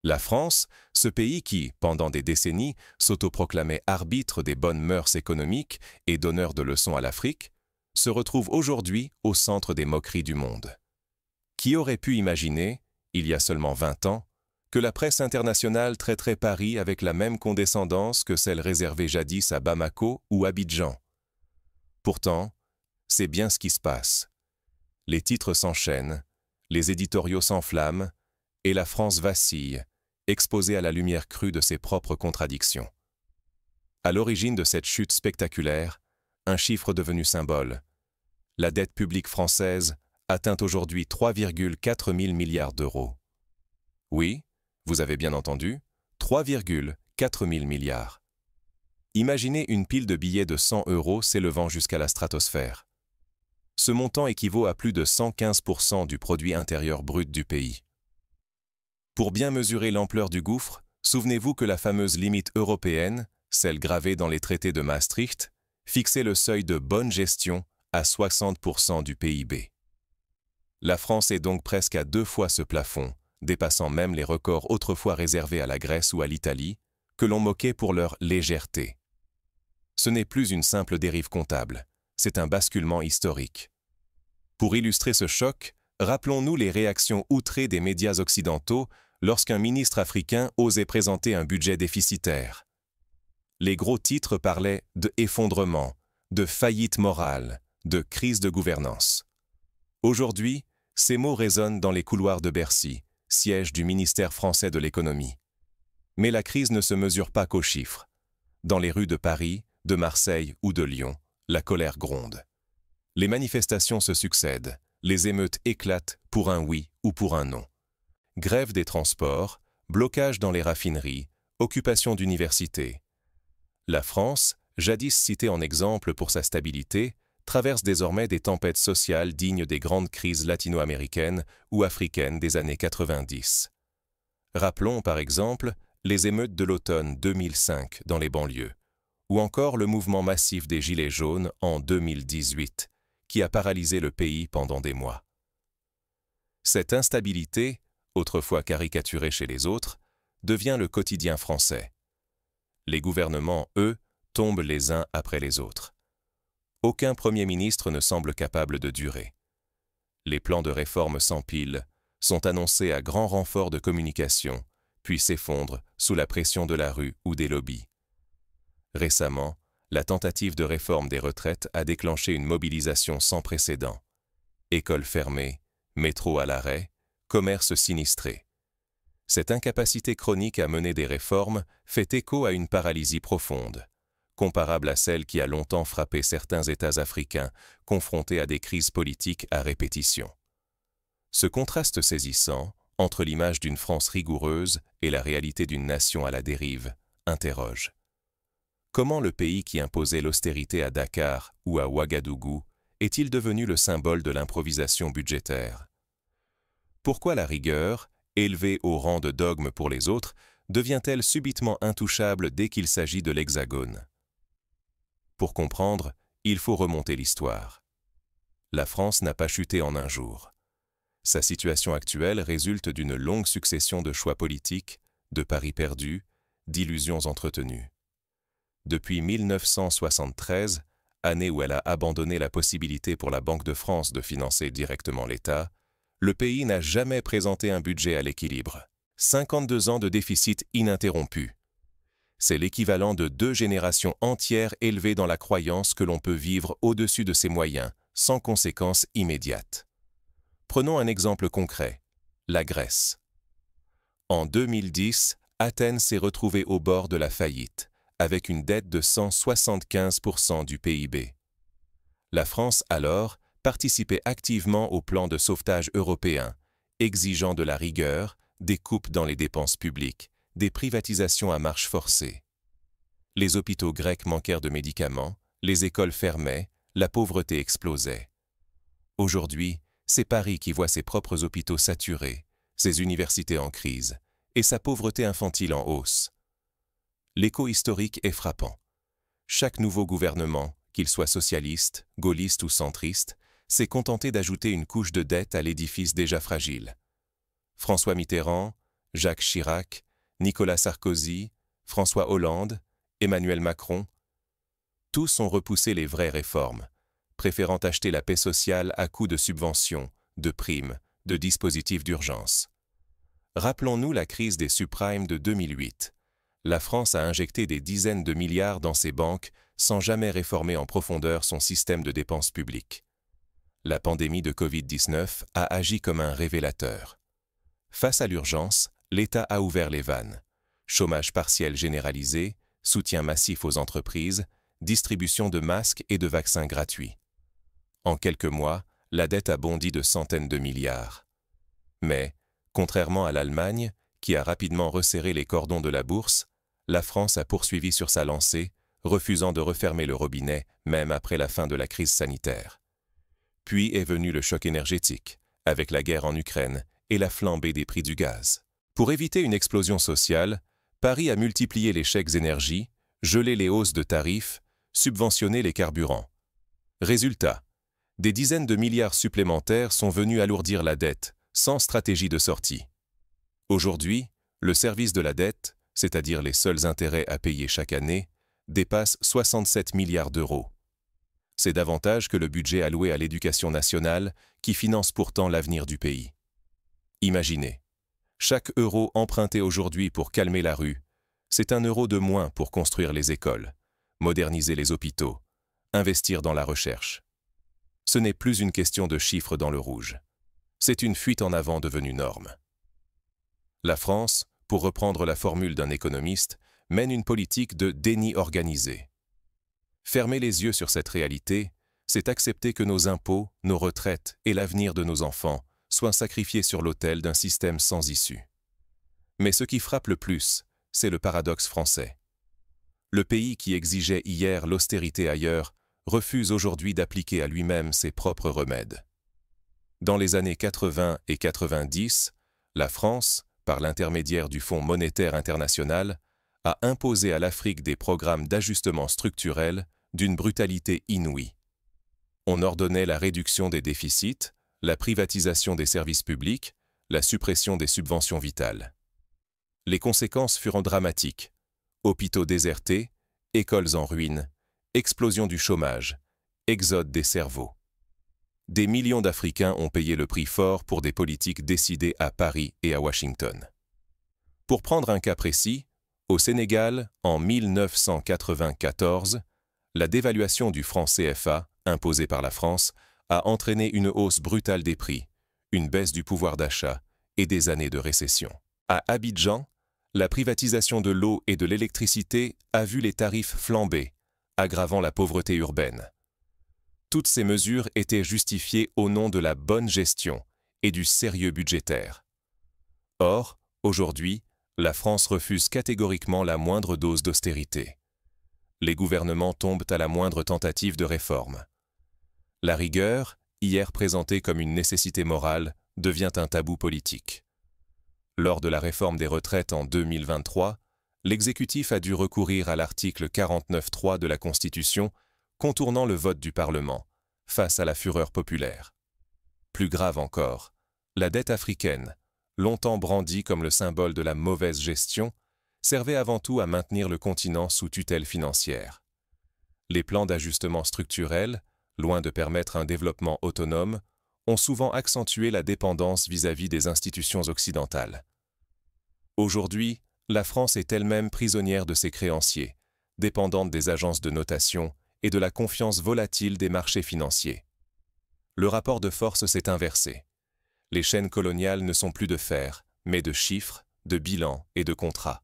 La France, ce pays qui, pendant des décennies, s'autoproclamait arbitre des bonnes mœurs économiques et donneur de leçons à l'Afrique, se retrouve aujourd'hui au centre des moqueries du monde. Qui aurait pu imaginer, il y a seulement 20 ans, que la presse internationale traiterait Paris avec la même condescendance que celle réservée jadis à Bamako ou Abidjan? Pourtant, c'est bien ce qui se passe. Les titres s'enchaînent, les éditoriaux s'enflamment, et la France vacille, exposée à la lumière crue de ses propres contradictions. À l'origine de cette chute spectaculaire, un chiffre devenu symbole. La dette publique française atteint aujourd'hui 3,4 000 milliards d'euros. Oui, vous avez bien entendu, 3,4 000 milliards. Imaginez une pile de billets de 100 € s'élevant jusqu'à la stratosphère. Ce montant équivaut à plus de 115% du produit intérieur brut du pays. Pour bien mesurer l'ampleur du gouffre, souvenez-vous que la fameuse limite européenne, celle gravée dans les traités de Maastricht, fixait le seuil de bonne gestion à 60% du PIB. La France est donc presque à 2 fois ce plafond, dépassant même les records autrefois réservés à la Grèce ou à l'Italie, que l'on moquait pour leur légèreté. Ce n'est plus une simple dérive comptable, c'est un basculement historique. Pour illustrer ce choc, rappelons-nous les réactions outrées des médias occidentaux lorsqu'un ministre africain osait présenter un budget déficitaire. Les gros titres parlaient de effondrement, de faillite morale, de crise de gouvernance. Aujourd'hui, ces mots résonnent dans les couloirs de Bercy, siège du ministère français de l'économie. Mais la crise ne se mesure pas qu'aux chiffres. Dans les rues de Paris, de Marseille ou de Lyon, la colère gronde. Les manifestations se succèdent, les émeutes éclatent pour un oui ou pour un non. Grève des transports, blocage dans les raffineries, occupation d'universités. La France, jadis citée en exemple pour sa stabilité, traverse désormais des tempêtes sociales dignes des grandes crises latino-américaines ou africaines des années 90. Rappelons par exemple les émeutes de l'automne 2005 dans les banlieues, ou encore le mouvement massif des Gilets jaunes en 2018, qui a paralysé le pays pendant des mois. Cette instabilité, autrefois caricaturée chez les autres, devient le quotidien français. Les gouvernements, eux, tombent les uns après les autres. Aucun Premier ministre ne semble capable de durer. Les plans de réforme s'empilent, sont annoncés à grand renfort de communication, puis s'effondrent sous la pression de la rue ou des lobbies. Récemment, la tentative de réforme des retraites a déclenché une mobilisation sans précédent. Écoles fermées, métro à l'arrêt, commerce sinistré. Cette incapacité chronique à mener des réformes fait écho à une paralysie profonde, comparable à celle qui a longtemps frappé certains États africains confrontés à des crises politiques à répétition. Ce contraste saisissant, entre l'image d'une France rigoureuse et la réalité d'une nation à la dérive, interroge. Comment le pays qui imposait l'austérité à Dakar ou à Ouagadougou est-il devenu le symbole de l'improvisation budgétaire? Pourquoi la rigueur, élevée au rang de dogme pour les autres, devient-elle subitement intouchable dès qu'il s'agit de l'Hexagone? Pour comprendre, il faut remonter l'histoire. La France n'a pas chuté en un jour. Sa situation actuelle résulte d'une longue succession de choix politiques, de paris perdus, d'illusions entretenues. Depuis 1973, année où elle a abandonné la possibilité pour la Banque de France de financer directement l'État, le pays n'a jamais présenté un budget à l'équilibre. 52 ans de déficit ininterrompu. C'est l'équivalent de 2 générations entières élevées dans la croyance que l'on peut vivre au-dessus de ses moyens, sans conséquences immédiates. Prenons un exemple concret, la Grèce. En 2010, Athènes s'est retrouvée au bord de la faillite, avec une dette de 175% du PIB. La France, alors, participait activement au plan de sauvetage européen, exigeant de la rigueur, des coupes dans les dépenses publiques, des privatisations à marche forcée. Les hôpitaux grecs manquèrent de médicaments, les écoles fermaient, la pauvreté explosait. Aujourd'hui, c'est Paris qui voit ses propres hôpitaux saturés, ses universités en crise, et sa pauvreté infantile en hausse. L'écho historique est frappant. Chaque nouveau gouvernement, qu'il soit socialiste, gaulliste ou centriste, s'est contenté d'ajouter une couche de dette à l'édifice déjà fragile. François Mitterrand, Jacques Chirac, Nicolas Sarkozy, François Hollande, Emmanuel Macron, tous ont repoussé les vraies réformes, préférant acheter la paix sociale à coups de subventions, de primes, de dispositifs d'urgence. Rappelons-nous la crise des subprimes de 2008. La France a injecté des dizaines de milliards dans ses banques sans jamais réformer en profondeur son système de dépenses publiques. La pandémie de Covid-19 a agi comme un révélateur. Face à l'urgence, l'État a ouvert les vannes. Chômage partiel généralisé, soutien massif aux entreprises, distribution de masques et de vaccins gratuits. En quelques mois, la dette a bondi de centaines de milliards. Mais, contrairement à l'Allemagne, qui a rapidement resserré les cordons de la bourse, la France a poursuivi sur sa lancée, refusant de refermer le robinet même après la fin de la crise sanitaire. Puis est venu le choc énergétique, avec la guerre en Ukraine et la flambée des prix du gaz. Pour éviter une explosion sociale, Paris a multiplié les chèques énergie, gelé les hausses de tarifs, subventionné les carburants. Résultat, des dizaines de milliards supplémentaires sont venus alourdir la dette, sans stratégie de sortie. Aujourd'hui, le service de la dette, c'est-à-dire les seuls intérêts à payer chaque année, dépasse 67 milliards d'euros. C'est davantage que le budget alloué à l'éducation nationale qui finance pourtant l'avenir du pays. Imaginez, chaque euro emprunté aujourd'hui pour calmer la rue, c'est un euro de moins pour construire les écoles, moderniser les hôpitaux, investir dans la recherche. Ce n'est plus une question de chiffres dans le rouge. C'est une fuite en avant devenue norme. La France, pour reprendre la formule d'un économiste, mène une politique de déni organisé. Fermer les yeux sur cette réalité, c'est accepter que nos impôts, nos retraites et l'avenir de nos enfants soient sacrifiés sur l'autel d'un système sans issue. Mais ce qui frappe le plus, c'est le paradoxe français. Le pays qui exigeait hier l'austérité ailleurs refuse aujourd'hui d'appliquer à lui-même ses propres remèdes. Dans les années 80 et 90, la France, par l'intermédiaire du Fonds monétaire international, a imposé à l'Afrique des programmes d'ajustement structurel d'une brutalité inouïe. On ordonnait la réduction des déficits, la privatisation des services publics, la suppression des subventions vitales. Les conséquences furent dramatiques. Hôpitaux désertés, écoles en ruine, explosion du chômage, exode des cerveaux. Des millions d'Africains ont payé le prix fort pour des politiques décidées à Paris et à Washington. Pour prendre un cas précis, au Sénégal, en 1994, la dévaluation du franc CFA, imposée par la France, a entraîné une hausse brutale des prix, une baisse du pouvoir d'achat et des années de récession. À Abidjan, la privatisation de l'eau et de l'électricité a vu les tarifs flamber, aggravant la pauvreté urbaine. Toutes ces mesures étaient justifiées au nom de la bonne gestion et du sérieux budgétaire. Or, aujourd'hui, la France refuse catégoriquement la moindre dose d'austérité. Les gouvernements tombent à la moindre tentative de réforme. La rigueur, hier présentée comme une nécessité morale, devient un tabou politique. Lors de la réforme des retraites en 2023, l'exécutif a dû recourir à l'article 49.3 de la Constitution, contournant le vote du Parlement, face à la fureur populaire. Plus grave encore, la dette africaine, longtemps brandie comme le symbole de la mauvaise gestion, servait avant tout à maintenir le continent sous tutelle financière. Les plans d'ajustement structurel, loin de permettre un développement autonome, ont souvent accentué la dépendance vis-à-vis des institutions occidentales. Aujourd'hui, la France est elle-même prisonnière de ses créanciers, dépendante des agences de notation et de la confiance volatile des marchés financiers. Le rapport de force s'est inversé. Les chaînes coloniales ne sont plus de fer, mais de chiffres, de bilans et de contrats.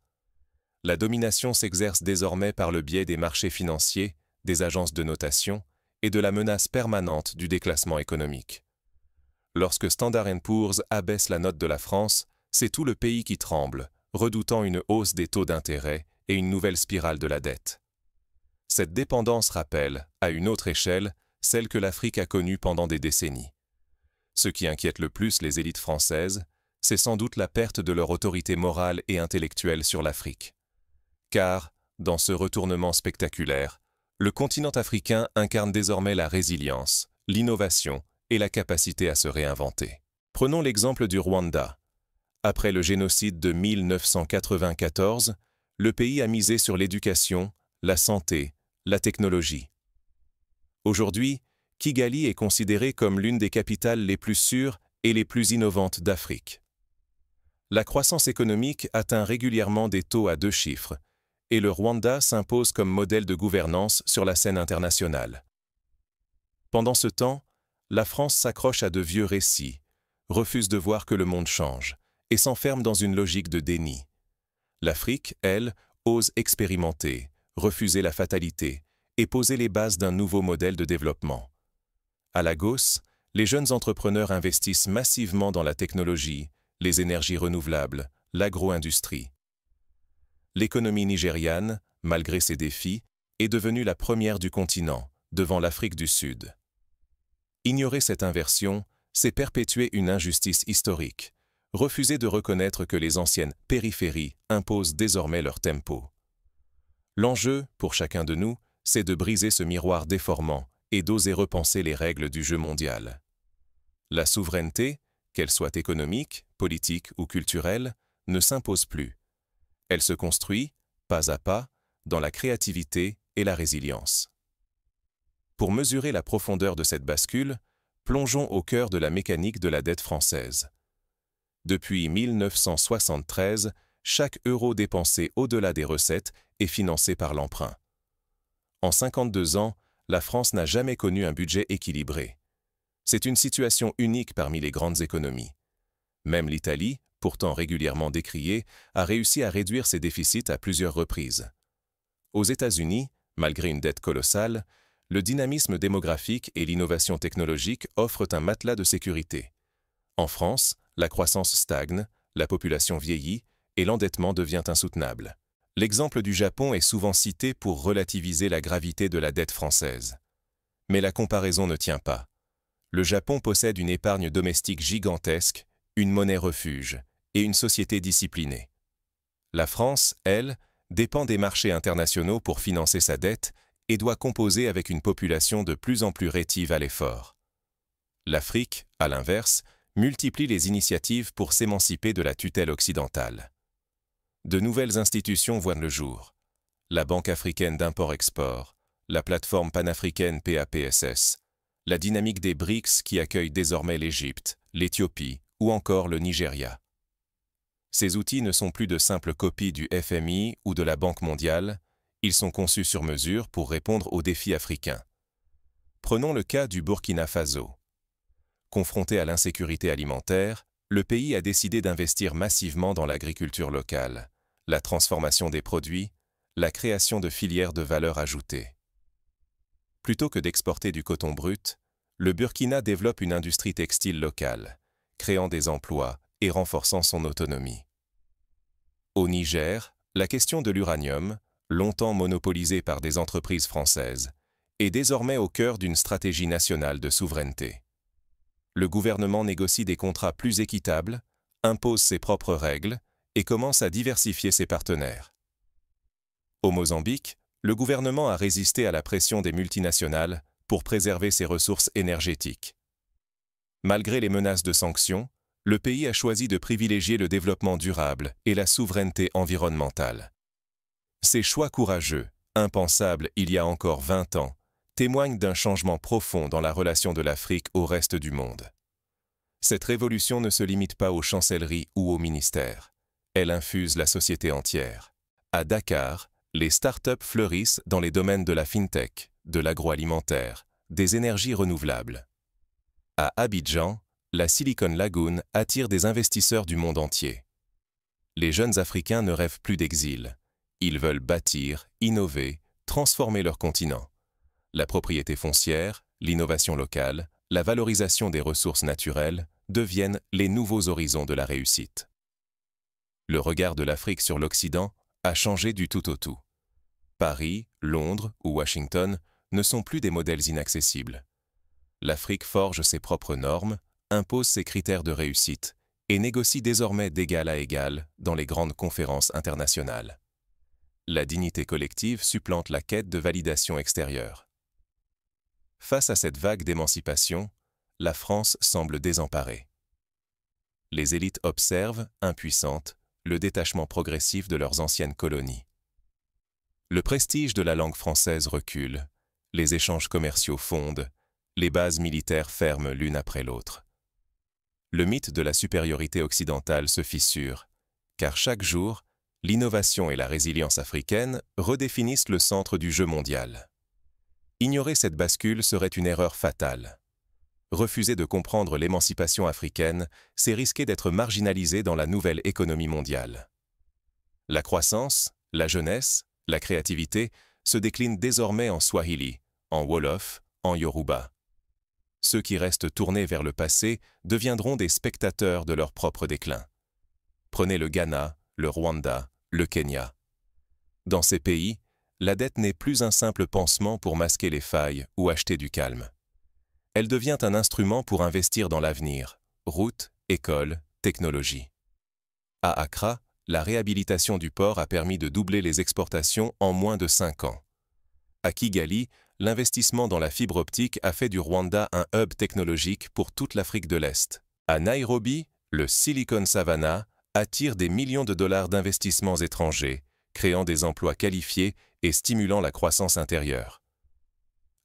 La domination s'exerce désormais par le biais des marchés financiers, des agences de notation et de la menace permanente du déclassement économique. Lorsque Standard & Poor's abaisse la note de la France, c'est tout le pays qui tremble, redoutant une hausse des taux d'intérêt et une nouvelle spirale de la dette. Cette dépendance rappelle, à une autre échelle, celle que l'Afrique a connue pendant des décennies. Ce qui inquiète le plus les élites françaises, c'est sans doute la perte de leur autorité morale et intellectuelle sur l'Afrique. Car, dans ce retournement spectaculaire, le continent africain incarne désormais la résilience, l'innovation et la capacité à se réinventer. Prenons l'exemple du Rwanda. Après le génocide de 1994, le pays a misé sur l'éducation, la santé, la technologie. Aujourd'hui, Kigali est considérée comme l'une des capitales les plus sûres et les plus innovantes d'Afrique. La croissance économique atteint régulièrement des taux à 2 chiffres, et le Rwanda s'impose comme modèle de gouvernance sur la scène internationale. Pendant ce temps, la France s'accroche à de vieux récits, refuse de voir que le monde change, et s'enferme dans une logique de déni. L'Afrique, elle, ose expérimenter, refuser la fatalité, et poser les bases d'un nouveau modèle de développement. À Lagos, les jeunes entrepreneurs investissent massivement dans la technologie, les énergies renouvelables, l'agro-industrie. L'économie nigériane, malgré ses défis, est devenue la première du continent, devant l'Afrique du Sud. Ignorer cette inversion, c'est perpétuer une injustice historique, refuser de reconnaître que les anciennes périphéries imposent désormais leur tempo. L'enjeu, pour chacun de nous, c'est de briser ce miroir déformant et d'oser repenser les règles du jeu mondial. La souveraineté, qu'elle soit économique, politique ou culturelle, ne s'impose plus. Elle se construit, pas à pas, dans la créativité et la résilience. Pour mesurer la profondeur de cette bascule, plongeons au cœur de la mécanique de la dette française. Depuis 1973, chaque euro dépensé au-delà des recettes est financé par l'emprunt. En 52 ans, la France n'a jamais connu un budget équilibré. C'est une situation unique parmi les grandes économies. Même l'Italie, pourtant régulièrement décriée, a réussi à réduire ses déficits à plusieurs reprises. Aux États-Unis, malgré une dette colossale, le dynamisme démographique et l'innovation technologique offrent un matelas de sécurité. En France, la croissance stagne, la population vieillit et l'endettement devient insoutenable. L'exemple du Japon est souvent cité pour relativiser la gravité de la dette française. Mais la comparaison ne tient pas. Le Japon possède une épargne domestique gigantesque, une monnaie refuge et une société disciplinée. La France, elle, dépend des marchés internationaux pour financer sa dette et doit composer avec une population de plus en plus rétive à l'effort. L'Afrique, à l'inverse, multiplie les initiatives pour s'émanciper de la tutelle occidentale. De nouvelles institutions voient le jour. La Banque africaine d'import-export, la plateforme panafricaine PAPSS, la dynamique des BRICS qui accueille désormais l'Égypte, l'Éthiopie ou encore le Nigeria. Ces outils ne sont plus de simples copies du FMI ou de la Banque mondiale, ils sont conçus sur mesure pour répondre aux défis africains. Prenons le cas du Burkina Faso. Confronté à l'insécurité alimentaire, le pays a décidé d'investir massivement dans l'agriculture locale, la transformation des produits, la création de filières de valeur ajoutée. Plutôt que d'exporter du coton brut, le Burkina développe une industrie textile locale, créant des emplois et renforçant son autonomie. Au Niger, la question de l'uranium, longtemps monopolisée par des entreprises françaises, est désormais au cœur d'une stratégie nationale de souveraineté. Le gouvernement négocie des contrats plus équitables, impose ses propres règles et commence à diversifier ses partenaires. Au Mozambique, le gouvernement a résisté à la pression des multinationales pour préserver ses ressources énergétiques. Malgré les menaces de sanctions, le pays a choisi de privilégier le développement durable et la souveraineté environnementale. Ces choix courageux, impensables il y a encore 20 ans, témoignent d'un changement profond dans la relation de l'Afrique au reste du monde. Cette révolution ne se limite pas aux chancelleries ou aux ministères. Elle infuse la société entière. À Dakar, les start-up fleurissent dans les domaines de la fintech, de l'agroalimentaire, des énergies renouvelables. À Abidjan, la Silicon Lagoon attire des investisseurs du monde entier. Les jeunes Africains ne rêvent plus d'exil. Ils veulent bâtir, innover, transformer leur continent. La propriété foncière, l'innovation locale, la valorisation des ressources naturelles deviennent les nouveaux horizons de la réussite. Le regard de l'Afrique sur l'Occident a changé du tout au tout. Paris, Londres ou Washington ne sont plus des modèles inaccessibles. L'Afrique forge ses propres normes, impose ses critères de réussite et négocie désormais d'égal à égal dans les grandes conférences internationales. La dignité collective supplante la quête de validation extérieure. Face à cette vague d'émancipation, la France semble désemparée. Les élites observent, impuissantes, le détachement progressif de leurs anciennes colonies. Le prestige de la langue française recule, les échanges commerciaux fondent, les bases militaires ferment l'une après l'autre. Le mythe de la supériorité occidentale se fissure, car chaque jour, l'innovation et la résilience africaine redéfinissent le centre du jeu mondial. Ignorer cette bascule serait une erreur fatale. Refuser de comprendre l'émancipation africaine, c'est risquer d'être marginalisé dans la nouvelle économie mondiale. La croissance, la jeunesse, la créativité se déclinent désormais en Swahili, en Wolof, en Yoruba. Ceux qui restent tournés vers le passé deviendront des spectateurs de leur propre déclin. Prenez le Ghana, le Rwanda, le Kenya. Dans ces pays, la dette n'est plus un simple pansement pour masquer les failles ou acheter du calme. Elle devient un instrument pour investir dans l'avenir, routes, écoles, technologies. À Accra, la réhabilitation du port a permis de doubler les exportations en moins de 5 ans. À Kigali, l'investissement dans la fibre optique a fait du Rwanda un hub technologique pour toute l'Afrique de l'Est. À Nairobi, le Silicon Savannah attire des millions de dollars d'investissements étrangers, créant des emplois qualifiés et stimulant la croissance intérieure.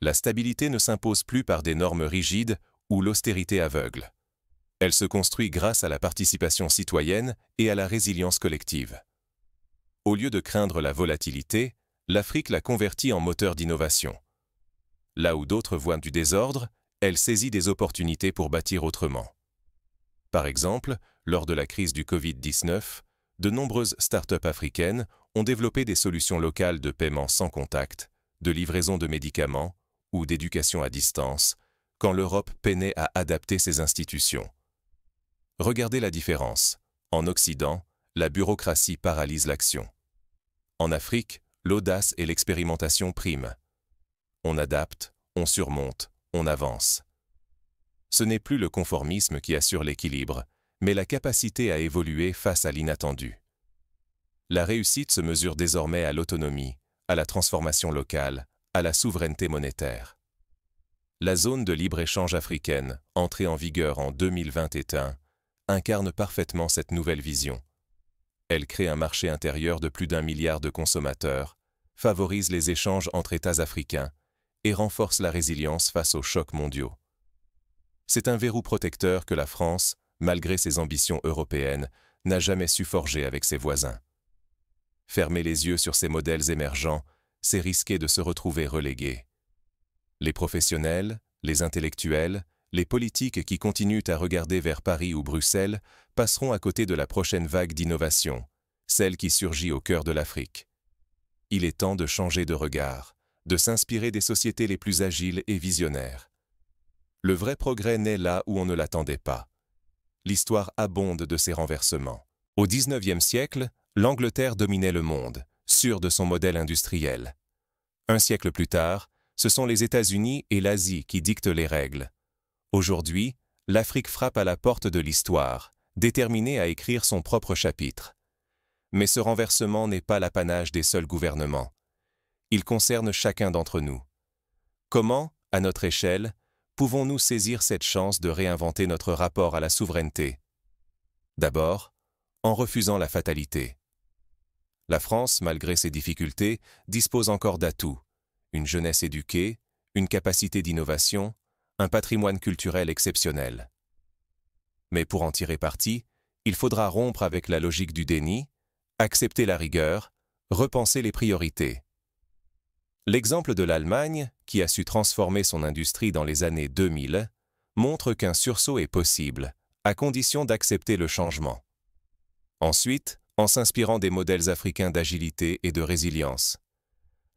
La stabilité ne s'impose plus par des normes rigides ou l'austérité aveugle. Elle se construit grâce à la participation citoyenne et à la résilience collective. Au lieu de craindre la volatilité, l'Afrique la convertit en moteur d'innovation. Là où d'autres voient du désordre, elle saisit des opportunités pour bâtir autrement. Par exemple, lors de la crise du Covid-19, de nombreuses startups africaines ont développé des solutions locales de paiement sans contact, de livraison de médicaments ou d'éducation à distance, quand l'Europe peinait à adapter ses institutions. Regardez la différence. En Occident, la bureaucratie paralyse l'action. En Afrique, l'audace et l'expérimentation priment. On adapte, on surmonte, on avance. Ce n'est plus le conformisme qui assure l'équilibre, mais la capacité à évoluer face à l'inattendu. La réussite se mesure désormais à l'autonomie, à la transformation locale, à la souveraineté monétaire. La zone de libre-échange africaine, entrée en vigueur en 2021, incarne parfaitement cette nouvelle vision. Elle crée un marché intérieur de plus d'1 milliard de consommateurs, favorise les échanges entre États africains et renforce la résilience face aux chocs mondiaux. C'est un verrou protecteur que la France, malgré ses ambitions européennes, n'a jamais su forger avec ses voisins. Fermer les yeux sur ces modèles émergents, c'est risquer de se retrouver relégué. Les professionnels, les intellectuels, les politiques qui continuent à regarder vers Paris ou Bruxelles passeront à côté de la prochaine vague d'innovation, celle qui surgit au cœur de l'Afrique. Il est temps de changer de regard, de s'inspirer des sociétés les plus agiles et visionnaires. Le vrai progrès naît là où on ne l'attendait pas. L'histoire abonde de ces renversements. Au XIXe siècle, l'Angleterre dominait le monde, sûre de son modèle industriel. Un siècle plus tard, ce sont les États-Unis et l'Asie qui dictent les règles. Aujourd'hui, l'Afrique frappe à la porte de l'histoire, déterminée à écrire son propre chapitre. Mais ce renversement n'est pas l'apanage des seuls gouvernements. Il concerne chacun d'entre nous. Comment, à notre échelle, pouvons-nous saisir cette chance de réinventer notre rapport à la souveraineté? D'abord, en refusant la fatalité. La France, malgré ses difficultés, dispose encore d'atouts. Une jeunesse éduquée, une capacité d'innovation, un patrimoine culturel exceptionnel. Mais pour en tirer parti, il faudra rompre avec la logique du déni, accepter la rigueur, repenser les priorités. L'exemple de l'Allemagne, qui a su transformer son industrie dans les années 2000, montre qu'un sursaut est possible, à condition d'accepter le changement. Ensuite, en s'inspirant des modèles africains d'agilité et de résilience.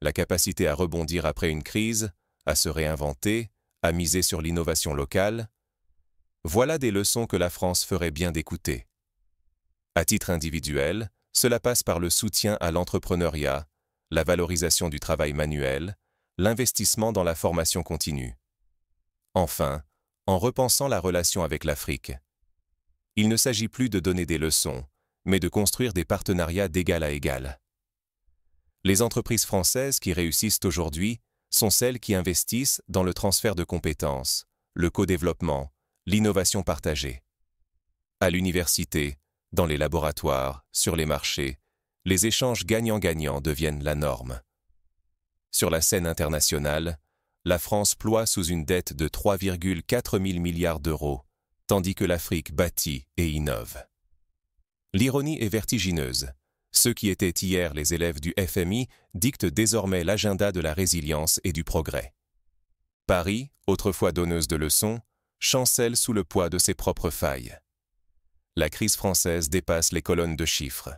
La capacité à rebondir après une crise, à se réinventer, à miser sur l'innovation locale, voilà des leçons que la France ferait bien d'écouter. À titre individuel, cela passe par le soutien à l'entrepreneuriat, la valorisation du travail manuel, l'investissement dans la formation continue. Enfin, en repensant la relation avec l'Afrique. Il ne s'agit plus de donner des leçons, mais de construire des partenariats d'égal à égal. Les entreprises françaises qui réussissent aujourd'hui sont celles qui investissent dans le transfert de compétences, le co-développement, l'innovation partagée. À l'université, dans les laboratoires, sur les marchés, les échanges gagnant-gagnant deviennent la norme. Sur la scène internationale, la France ploie sous une dette de 3,4 000 milliards d'euros, tandis que l'Afrique bâtit et innove. L'ironie est vertigineuse. Ceux qui étaient hier les élèves du FMI dictent désormais l'agenda de la résilience et du progrès. Paris, autrefois donneuse de leçons, chancelle sous le poids de ses propres failles. La crise française dépasse les colonnes de chiffres.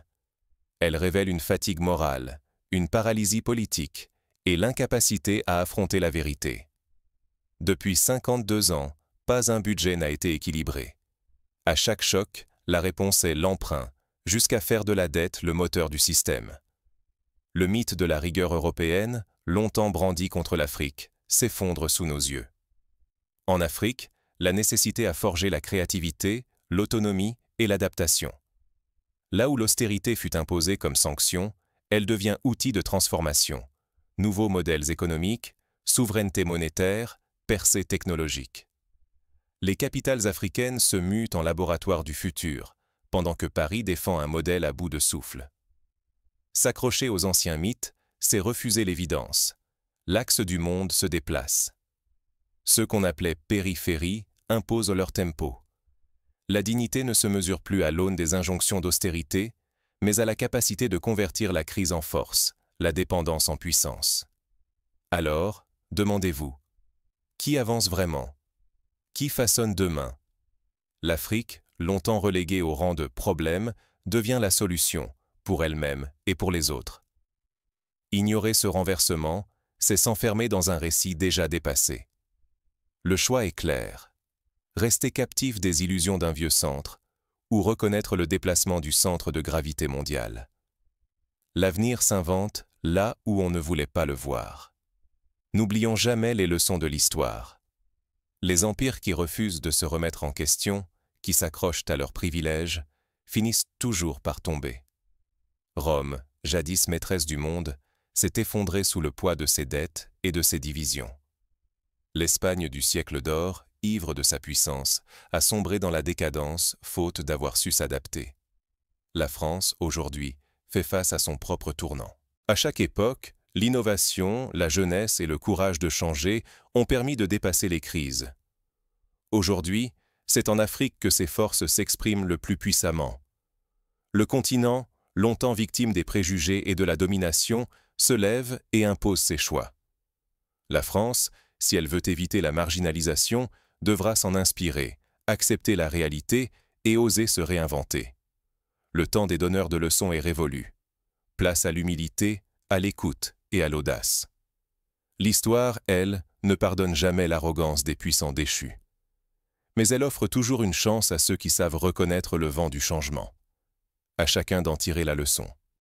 Elle révèle une fatigue morale, une paralysie politique et l'incapacité à affronter la vérité. Depuis 52 ans, pas un budget n'a été équilibré. À chaque choc, la réponse est l'emprunt, jusqu'à faire de la dette le moteur du système. Le mythe de la rigueur européenne, longtemps brandi contre l'Afrique, s'effondre sous nos yeux. En Afrique, la nécessité a forgé la créativité, l'autonomie et l'adaptation. Là où l'austérité fut imposée comme sanction, elle devient outil de transformation. Nouveaux modèles économiques, souveraineté monétaire, percée technologique. Les capitales africaines se muent en laboratoire du futur, pendant que Paris défend un modèle à bout de souffle. S'accrocher aux anciens mythes, c'est refuser l'évidence. L'axe du monde se déplace. Ceux qu'on appelait périphéries imposent leur tempo. La dignité ne se mesure plus à l'aune des injonctions d'austérité, mais à la capacité de convertir la crise en force, la dépendance en puissance. Alors, demandez-vous, qui avance vraiment? Qui façonne demain? L'Afrique, longtemps reléguée au rang de problème, devient la solution, pour elle-même et pour les autres. Ignorer ce renversement, c'est s'enfermer dans un récit déjà dépassé. Le choix est clair. Rester captif des illusions d'un vieux centre, ou reconnaître le déplacement du centre de gravité mondial. L'avenir s'invente là où on ne voulait pas le voir. N'oublions jamais les leçons de l'histoire. Les empires qui refusent de se remettre en question, qui s'accrochent à leurs privilèges, finissent toujours par tomber. Rome, jadis maîtresse du monde, s'est effondrée sous le poids de ses dettes et de ses divisions. L'Espagne du siècle d'or, ivre de sa puissance, a sombré dans la décadence, faute d'avoir su s'adapter. La France, aujourd'hui, fait face à son propre tournant. À chaque époque, l'innovation, la jeunesse et le courage de changer ont permis de dépasser les crises. Aujourd'hui, c'est en Afrique que ces forces s'expriment le plus puissamment. Le continent, longtemps victime des préjugés et de la domination, se lève et impose ses choix. La France, si elle veut éviter la marginalisation, devra s'en inspirer, accepter la réalité et oser se réinventer. Le temps des donneurs de leçons est révolu. Place à l'humilité, à l'écoute et à l'audace. L'histoire, elle, ne pardonne jamais l'arrogance des puissants déchus. Mais elle offre toujours une chance à ceux qui savent reconnaître le vent du changement. À chacun d'en tirer la leçon.